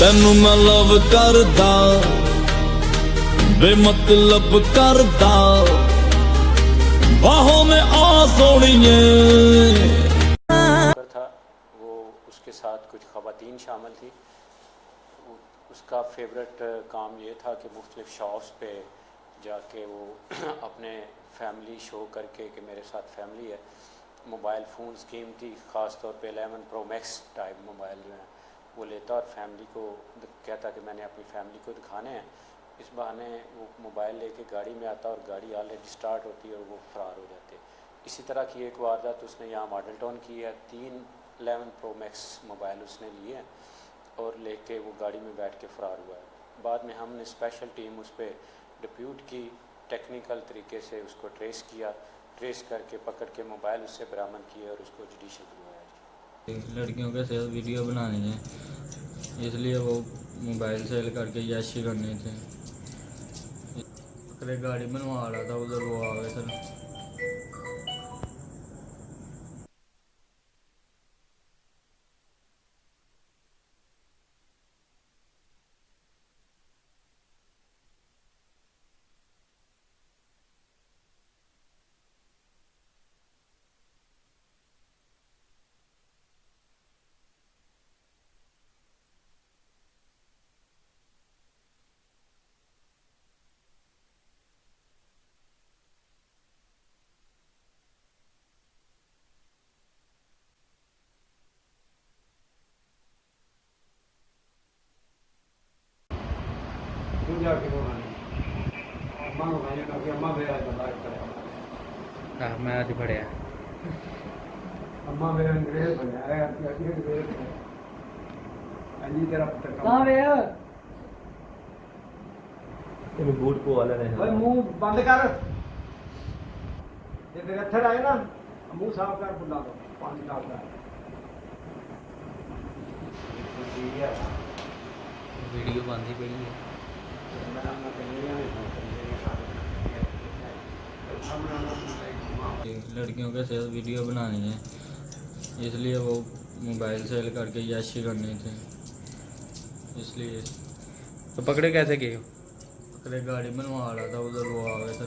ਤੈਨੂੰ ਮੈਂ ਲਵ ਕਰਦਾ ਬੇਮਤਲਬ ਕਰਦਾ ਬਾਹੋਂ में आ सोनिए था वो उसके साथ कुछ ख़वातीन शामिल थी। उसका फेवरेट काम ये था कि मुख्तलिफ़ शॉप्स पे जाके वो अपने फैमिली शो करके कि मेरे साथ फैमिली है। मोबाइल फ़ोन्स कीमती ख़ास तौर पे 11 प्रो मैक्स टाइप मोबाइल जो हैं वो लेता और फैमिली को कहता कि मैंने अपनी फैमिली को दिखाने हैं। इस बहाने वो मोबाइल लेके गाड़ी में आता और गाड़ी ऑलरेडी स्टार्ट होती है और वो फ़रार हो जाते। इसी तरह की एक वारदात उसने यहाँ मॉडल टाउन की है। 3 11 प्रो मैक्स मोबाइल उसने लिए हैं और लेके वो गाड़ी में बैठ के फ़रार हुआ है। बाद में हमने स्पेशल टीम उस पर डिप्यूट की, टेक्निकल तरीके से उसको ट्रेस किया, ट्रेस करके पकड़ के मोबाइल उससे बरामद किए और उसको जुडिशल करवाया। लड़कियों के साथ वीडियो बनानी है, इसलिए वो मोबाइल सेल करके याशी करनी थी। पकड़े गाड़ी बनवा रहा था, उधर वो आ गए थे। मैं आज बढ़िया अम्मा मेरा अंग्रेज बनया है अंग्रेज है अजी तेरा पुत्र कहां वे ये बूट को वाला रहे भाई मुंह बंद कर ये तेरे थर आए ना मुंह साफ कर बुला दो पानी डाल दो वीडियो बांधी पड़ी है। लड़कियों के साथ वीडियो बनानी है, इसलिए वो मोबाइल सेल करके याशी करनी थी। इसलिए तो पकड़े कैसे गए? पकड़े गाड़ी बनवा रहा था, उधर वो आ गए थे।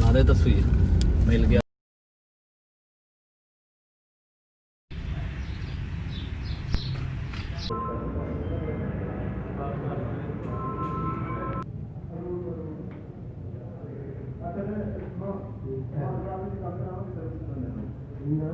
नारे तस्वीर मिल गया। ना